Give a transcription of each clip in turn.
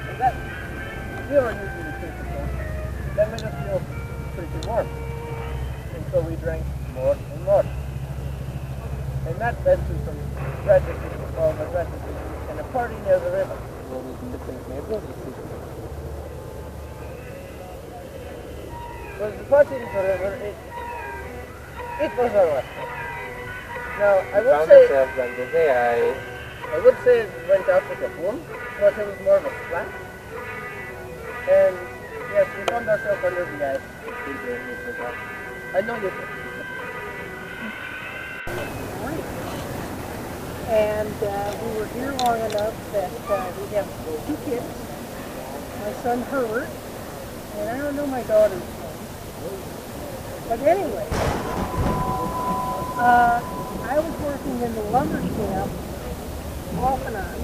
And that, we were usually physical. That made us feel pretty warm. And so we drank more and more. And that led to some tragedies, and a party near the river. Well, the party near the river, it was alright. Now, I would say it went out with a boom, but it was more of a splash. And yes, we found ourselves under the ice. I know you did. And we were here long enough that we have 2 kids. My son Herbert, and I don't know my daughter's name. But anyway, I was working in the lumber camp off and on.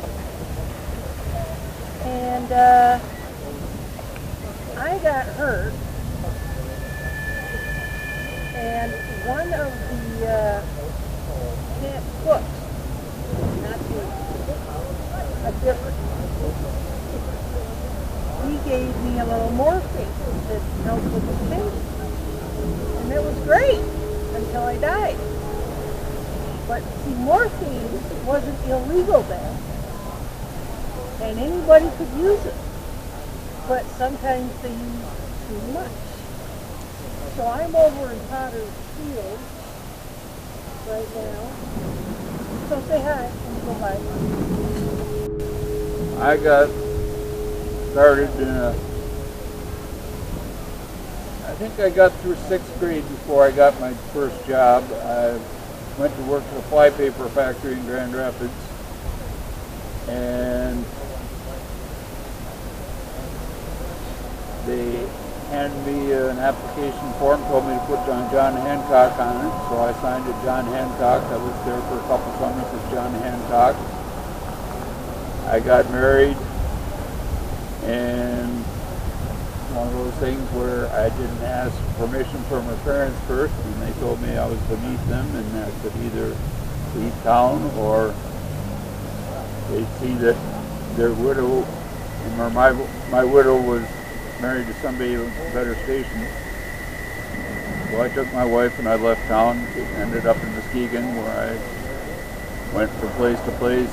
And I got hurt. And one of the camp cooks, not a different, he gave me a little morphine that helped with the pain. And it was great until I died. But see, morphine wasn't illegal then. And anybody could use it. But sometimes they use too much. So I'm over in Potter's Field right now. So say hi and go by. I got started I think I got through 6th grade before I got my first job. I went to work for the flypaper factory in Grand Rapids, and they handed me an application form, told me to put John Hancock on it, so I signed it John Hancock. I was there for a couple summers as John Hancock. I got married, and one of those things where I didn't ask permission from my parents first, and they told me I was beneath them and I could either leave town or they'd see that their widow, or my widow was married to somebody with a better station. So I took my wife and I left town, ended up in Muskegon, where I went from place to place,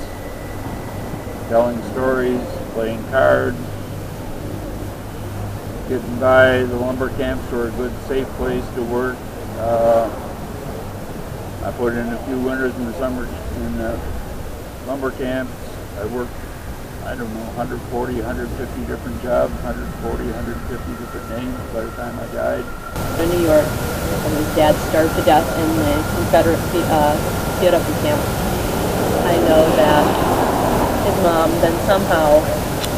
telling stories, playing cards, getting by. The lumber camps were a good, safe place to work. I put in a few winters in the summer in the lumber camps. I worked, I don't know, 140, 150 different jobs, 140, 150 different names by the time I died. In New York, and his dad starved to death in the Confederate POW camp. I know that his mom then somehow,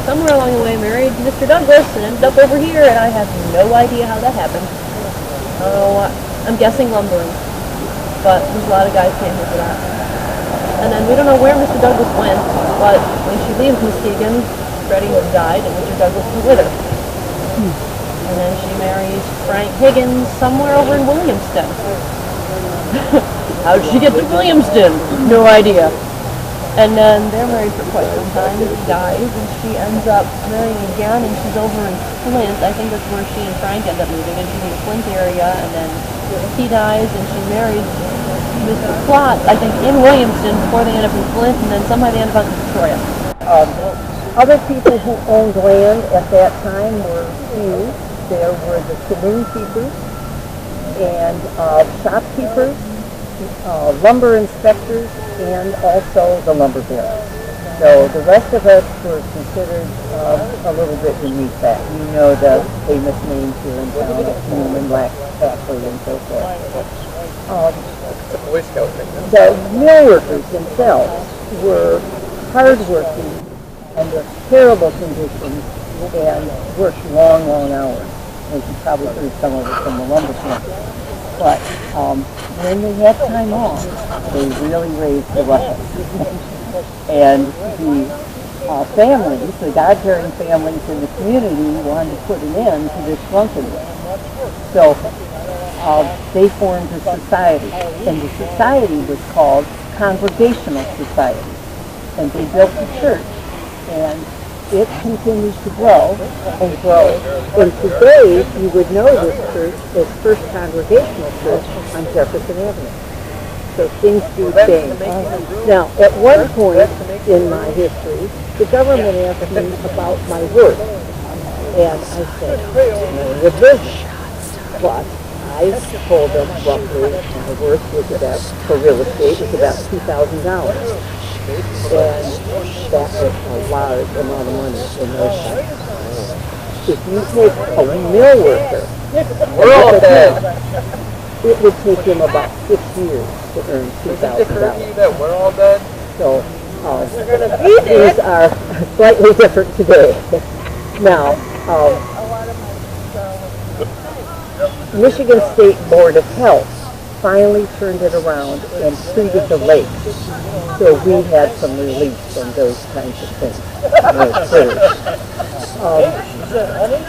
somewhere along the way, married Mr. Douglas and ended up over here, and I have no idea how that happened. Oh, I'm guessing lumbering, but there's a lot of guys can't answer that. And then we don't know where Mr. Douglas went, but when she leaves Muskegon, Freddie has died, and Mr. Douglas is with her. And then she marries Frank Higgins somewhere over in Williamston. How did she get to Williamston? No idea. And then they're married for quite some time. He dies, and she ends up marrying again, and she's over in Flint. I think that's where she and Frank end up moving, and she's in the Flint area, and then he dies, and she marries Mr. Plott, I think, in Williamston before they end up in Flint, and then somehow they end up in Detroit. Other people who owned land at that time were few. There were the saloon keepers and shopkeepers, lumber inspectors, and also the lumber barons. So the rest of us were considered a little bit beneath that. You know the famous names here in town, Newman, Ackley, and so forth. The mill workers themselves were hardworking under terrible conditions and worked long, long hours. As you probably heard some of it from the lumber camp. But when they had time off, they really raised the ruckus. And the families, the God-fearing families in the community wanted to put an end to this drunkenness. So they formed a society, and the society was called Congregational Society. And they built a church, and it continues to grow and grow. And today, you would know this church as First Congregational Church on Jefferson Avenue. So things do change. Now, at one point in my history, the government asked me about my work. And I said, none of your business. But I told them roughly my worth was about, for real estate, was about $2,000. And that was a large amount of money in those times. If you take a mill worker, We're all dead. it would take him about 6 years to earn $2,000. That we're all dead. So things are slightly different today. Now, Michigan State Board of Health finally turned it around and treated the lakes. So we had some relief from those kinds of things.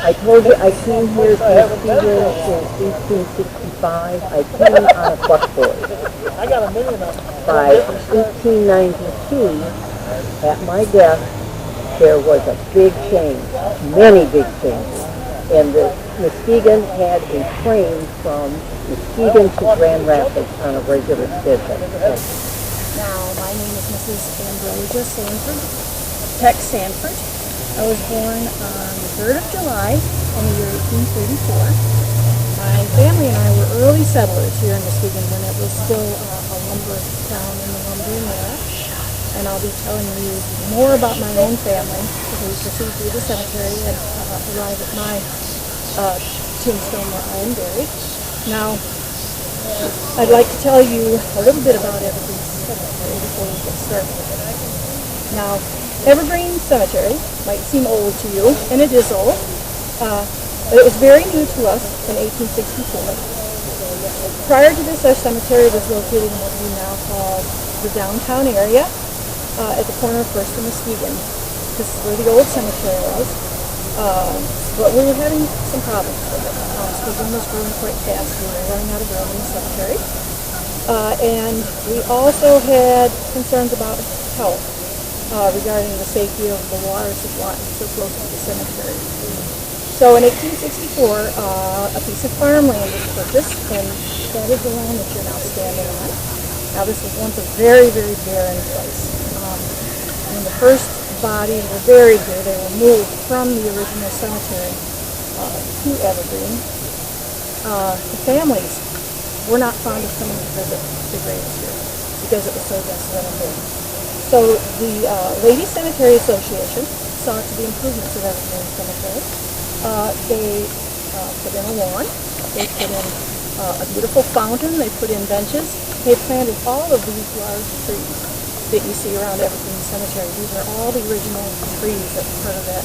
I told you I came here to Muskegon in 1865. I came on a buckboard. By 1892, at my desk, there was a big change, many big changes. And the Muskegon had a train from Muskegon to Grand Rapids on a regular schedule. Now, my name is Mrs. Ambrosia Sanford, Peck Sanford. I was born on the 3rd of July in the year 1834. My family and I were early settlers here in Muskegon when it was still a lumber town in the lumbering era. And I'll be telling you more about my own family as we proceed through the cemetery and arrive at my tombstone where I am buried. Now, I'd like to tell you a little bit about Evergreen Cemetery before we get started. Now, Evergreen Cemetery might seem old to you, and it is old, but it was very new to us in 1864. Prior to this, our cemetery was located in what we now call the downtown area, at the corner of First and Muskegon. This is where the old cemetery was, but we were having some problems with it. Muskegon was growing quite fast. We were running out of room in the cemetery. And we also had concerns about health regarding the safety of the water supply so close to the cemetery. So in 1864, a piece of farmland was purchased, and that is the land that you're now standing on. Now this was once a very, very barren place. When the first bodies were buried here, they were moved from the original cemetery to Evergreen. The families were not fond of coming to visit the graves here because it was so desolate and bare. So the Ladies Cemetery Association saw to the improvements of Evergreen Cemetery. They put in a lawn, they put in a beautiful fountain, they put in benches, they planted all of these large trees that you see around Evergreen Cemetery. These are all the original trees that were part of that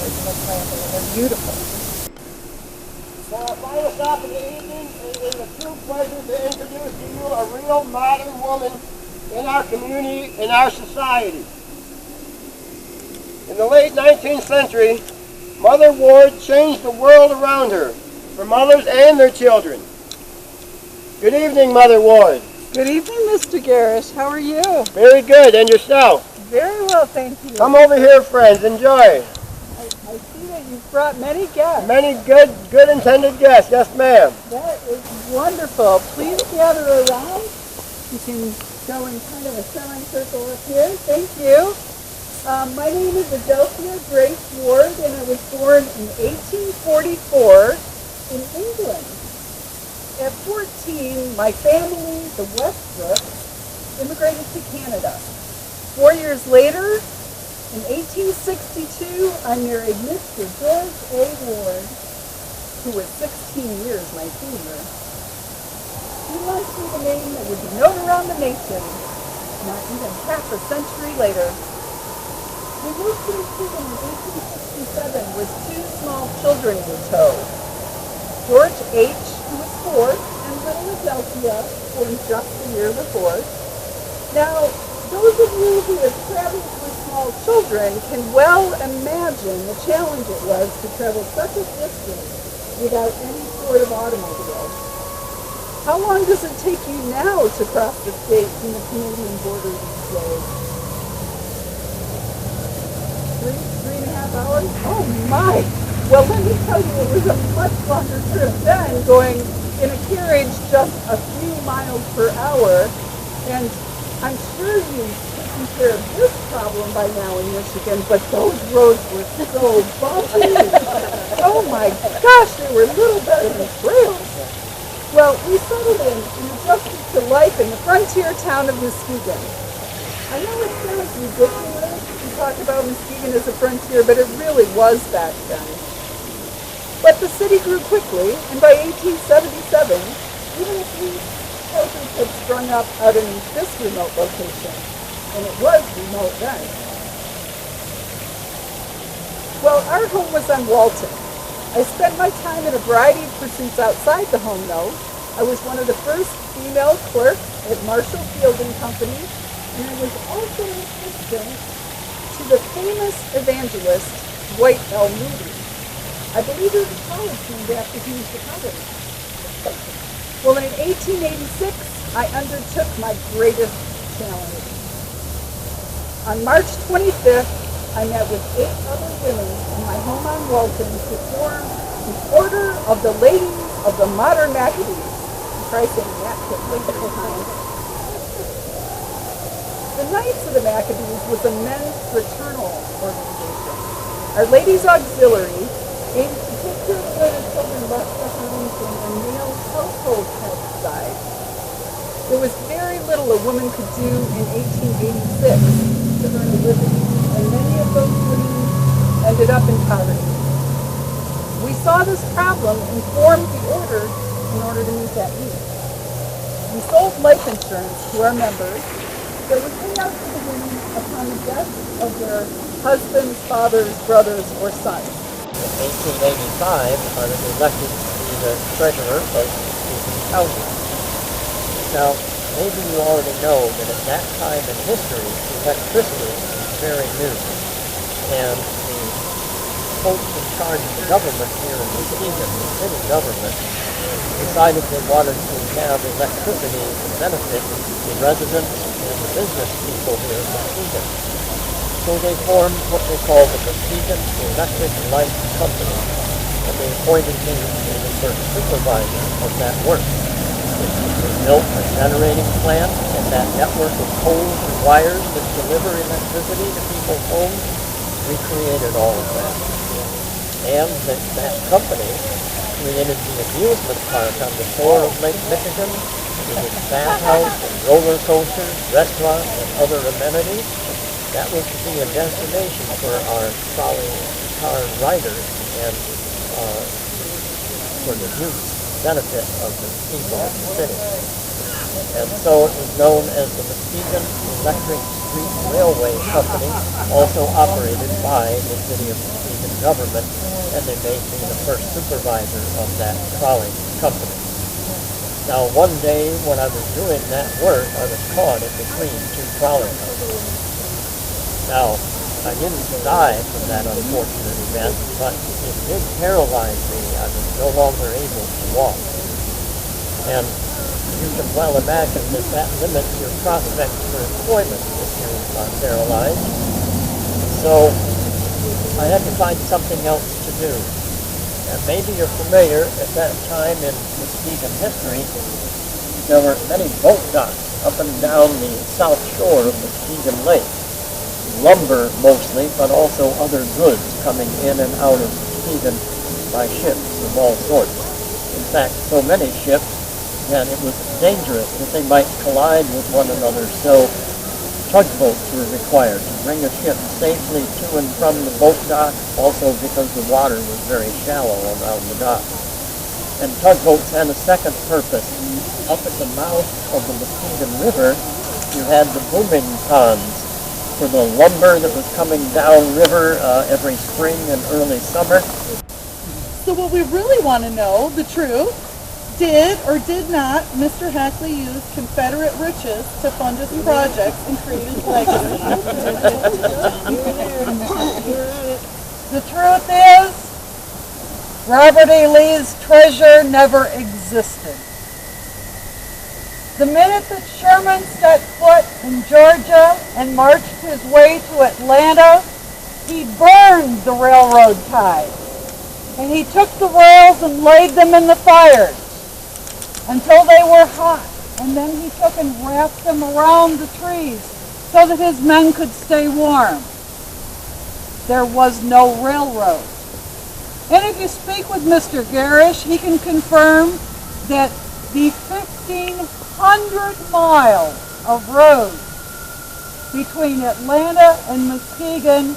original planting, and they're beautiful. For our final stop in the evening, it is a true pleasure to introduce to you a real modern woman in our community, in our society. In the late 19th century, Mother Ward changed the world around her for mothers and their children. Good evening, Mother Ward. Good evening, Mr. Garish. How are you? Very good, and yourself? Very well, thank you. Come over here, friends. Enjoy. I see that you've brought many guests. Many good intended guests. Yes, ma'am. That is wonderful. Please gather around. You can go in kind of a semicircle up here. Thank you. My name is Adelphia Grace Ward, and I was born in 1844 in England. At 14, my family, the Westbrooks, immigrated to Canada. 4 years later, in 1862, I married Mr. George A. Ward, who was 16 years my senior. He launched me the name that would be known around the nation, not even half a century later. We moved to Muskegon in 1867 with 2 small children in tow. George H., who was 4, and little Adelphia, born just the year before. Now, those of you who have traveled with small children can well imagine the challenge it was to travel such a distance without any sort of automobile. How long does it take you now to cross the state from the Canadian border these days? 3.5 hours? Oh my! Well, let me tell you, it was a much longer trip then, going in a carriage just a few miles per hour. And I'm sure you've taken care of this problem by now in Michigan, but those roads were so bumpy. Oh my gosh, they were little better than trails. Well, we settled in and adjusted to life in the frontier town of Muskegon. I know it sounds ridiculous to talk about Muskegon as a frontier, but it really was back then. But the city grew quickly, and by 1877, even a few houses had sprung up out in this remote location, and it was remote then. Well, our home was on Walton. I spent my time in a variety of pursuits outside the home, though. I was one of the first female clerks at Marshall Field and Company, and I was also an assistant to the famous evangelist Dwight L. Moody. I believe there's a college named after him in Chicago. Well, in 1886, I undertook my greatest challenge. On March 25th, I met with 8 other women in my home on Walton to form the Order of the Ladies of the Modern Maccabees. Try saying that quickly this time. The Knights of the Maccabees was a men's fraternal organization. Our Ladies Auxiliary aimed to take care of women and children left behind from the male household outside. There was very little a woman could do in 1886 to earn a living, and many of those women ended up in poverty. We saw this problem and formed the order in order to meet that need. We sold life insurance to our members that would pay out to the women upon the death of their husbands, fathers, brothers, or sons. In 1885, I was elected to be the treasurer of Muskegon County. Now, maybe you already know that at that time in history, electricity was very new. And the folks in charge of the government here in Muskegon, the city government, decided they wanted to have electricity to benefit the residents and the business people here in Muskegon. So they formed what they call the Muskegon Electric Light Company, and they appointed me to be the first supervisor of that work. We built a generating plant, and that network of poles and wires that deliver electricity to people's homes, we created all of that. And that company created the amusement park on the shore of Lake Michigan, with its bathhouse and roller coasters, restaurant, and other amenities. That was to be a destination for our trolley car riders and for the youth benefit of the people of the city. And so it was known as the Muskegon Electric Street Railway Company, also operated by the city of Muskegon government, and they made me the first supervisor of that trolley company. Now one day when I was doing that work, I was caught in between 2 trolley companies. Now, I didn't die from that unfortunate event, but it did paralyze me. I was no longer able to walk. And you can well imagine that limits your prospects for employment if you are paralyzed. So I had to find something else to do. And maybe you're familiar, at that time in Muskegon history, there were many boat docks up and down the south shore of Muskegon Lake. Lumber mostly, but also other goods coming in and out of Muskegon by ships of all sorts. In fact, so many ships that it was dangerous that they might collide with one another, so tugboats were required to bring a ship safely to and from the boat dock, also because the water was very shallow around the dock. And tugboats had a second purpose. Up at the mouth of the Muskegon River, you had the booming ponds for the lumber that was coming downriver every spring and early summer. So what we really want to know, the truth, did or did not Mr. Hackley use Confederate riches to fund his projects and create his legacy? The truth is, Robert E. Lee's treasure never existed. The minute that Sherman set foot in Georgia and marched his way to Atlanta, he burned the railroad ties. And he took the rails and laid them in the fires until they were hot. And then he took and wrapped them around the trees so that his men could stay warm. There was no railroad. And if you speak with Mr. Garish, he can confirm that the 1,500 miles of road between Atlanta and Muskegon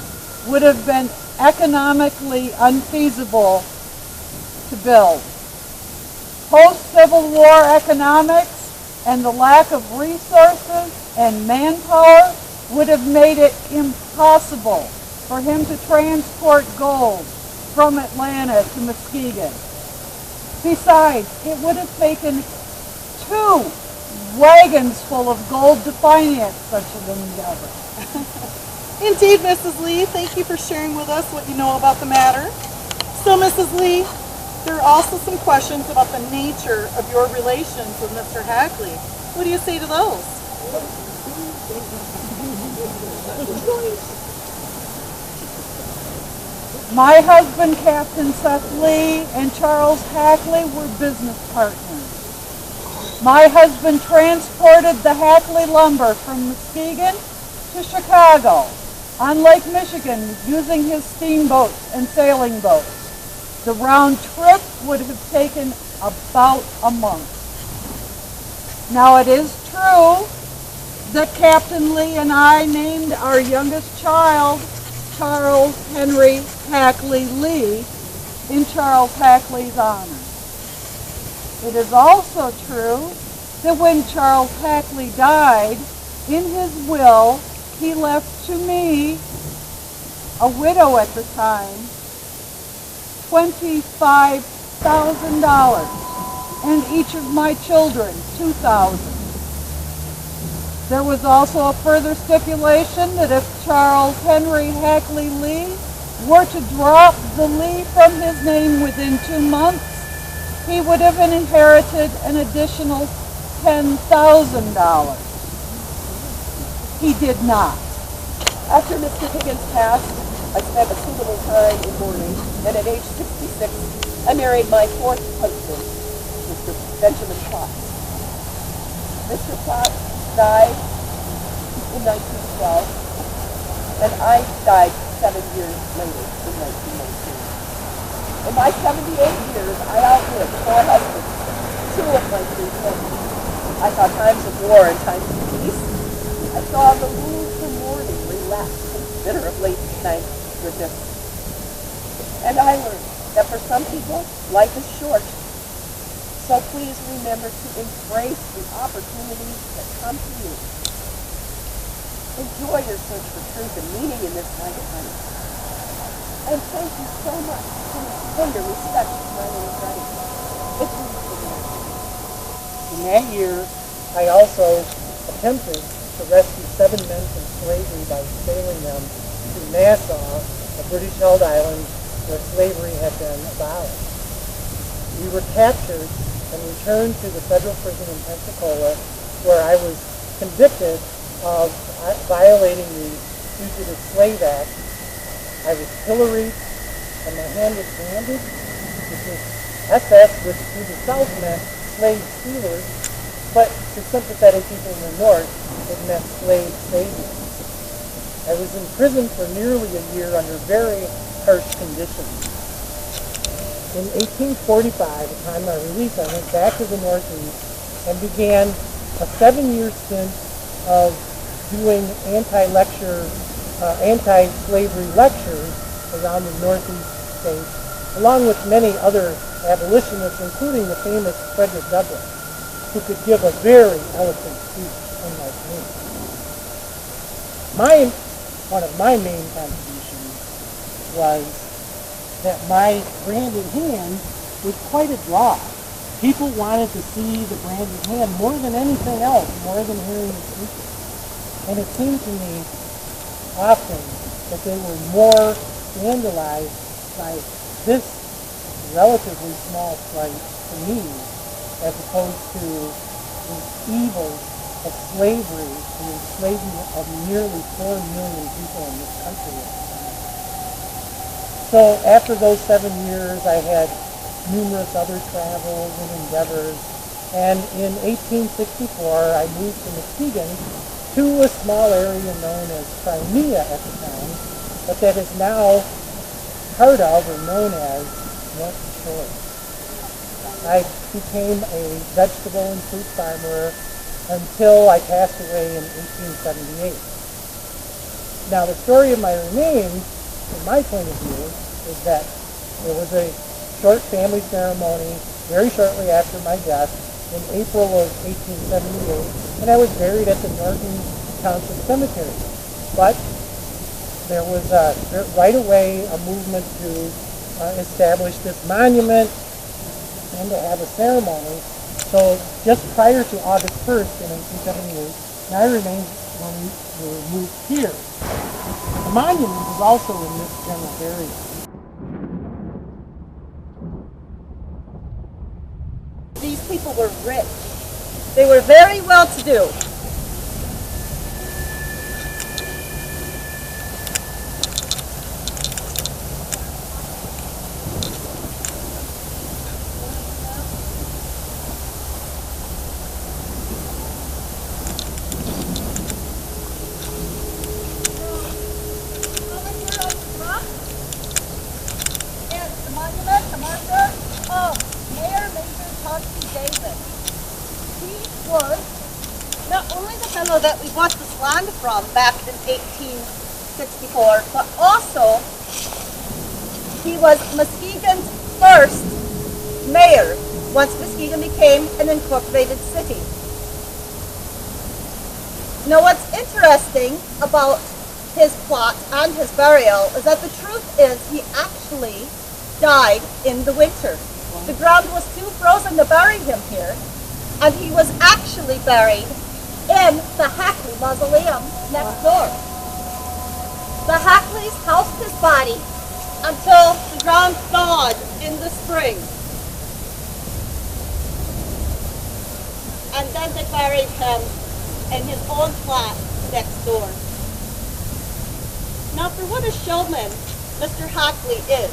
would have been economically unfeasible to build. Post-Civil War economics and the lack of resources and manpower would have made it impossible for him to transport gold from Atlanta to Muskegon. Besides, it would have taken 2 wagons full of gold to finance such an endeavor. Indeed, Mrs. Lee, thank you for sharing with us what you know about the matter. So, Mrs. Lee, there are also some questions about the nature of your relations with Mr. Hackley. What do you say to those? My husband, Captain Seth Lee, and Charles Hackley were business partners. My husband transported the Hackley lumber from Muskegon to Chicago on Lake Michigan using his steamboats and sailing boats. The round trip would have taken about a month. Now it is true that Captain Lee and I named our youngest child Charles Henry Hackley Lee in Charles Hackley's honor. It is also true that when Charles Hackley died, in his will, he left to me, a widow at the time, $25,000, and each of my children $2,000. There was also a further stipulation that if Charles Henry Hackley Lee were to drop the Lee from his name within 2 months, he would have inherited an additional $10,000. He did not. After Mr. Higgins passed, I spent a suitable time in mourning, and at age 66, I married my 4th husband, Mr. Benjamin Potts. Mr. Potts died in 1912, and I died 7 years later in 1919. In my 78 years, I outlived 4 husbands, 2 of my 3 children. I saw times of war and times of peace. I saw the mood for mourning relax and bitter of late night resistance. And I learned that for some people, life is short. So please remember to embrace the opportunities that come to you. Enjoy your search for truth and meaning in this lifetime. And thank you so much for your tender respect for my little Freddie. It means the world. In that year, I also attempted to rescue 7 men from slavery by sailing them to Nassau, a British-held island where slavery had been abolished. We were captured and returned to the federal prison in Pensacola, where I was convicted of violating the Fugitive Slave Act. I was pilloried and my hand was branded, which was SS, which to the South meant slave stealers, but to sympathetic people in the North, it meant slave savers. I was in prison for nearly a year under very harsh conditions. In 1845, upon my release, I went back to the Northeast and began a 7-year stint of doing anti-slavery lectures around the Northeast states, along with many other abolitionists, including the famous Frederick Douglass, who could give a very eloquent speech, unlike me. One of my main contributions was that my branded hand was quite a draw. People wanted to see the branded hand more than anything else, more than hearing the speeches. And it seemed to me often that they were more scandalized by this relatively small slight to me as opposed to the evils of slavery and the enslavement of nearly 4 million people in this country at the time. So after those 7 years, I had numerous other travels and endeavors. And in 1864, I moved to Muskegon to a small area known as Crimea at the time, but that is now part of or known as North Shore. I became a vegetable and fruit farmer until I passed away in 1878. Now the story of my remains, from my point of view, is that there was a short family ceremony very shortly after my death in April of 1878, and I was buried at the Norton Township Cemetery. But there was right away a movement to establish this monument and to have a ceremony. So just prior to August 1st in 1878, my remains were moved here. The monument is also in this general area. These people were rich. They were very well-to-do. That we bought this land from back in 1864, but also he was Muskegon's first mayor once Muskegon became an incorporated city. Now what's interesting about his plot and his burial is that the truth is he actually died in the winter. The ground was too frozen to bury him here, and he was actually buried in the Hackley Mausoleum next door. The Hackleys housed his body until the ground thawed in the spring. And then they buried him in his own flat next door. Now for what a showman Mr. Hackley is,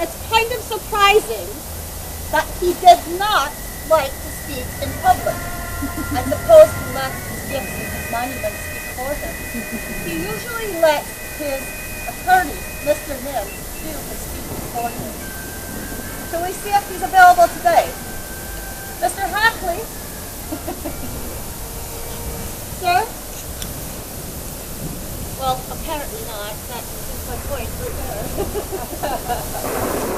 it's kind of surprising that he did not like to speak in public. I suppose he let his gifts and his monuments speak for him. He usually let his attorney, Mr. Nim, do his speaking for him. Shall we see if he's available today? Mr. Hackley? Sir? Well, apparently not. That's my point right there.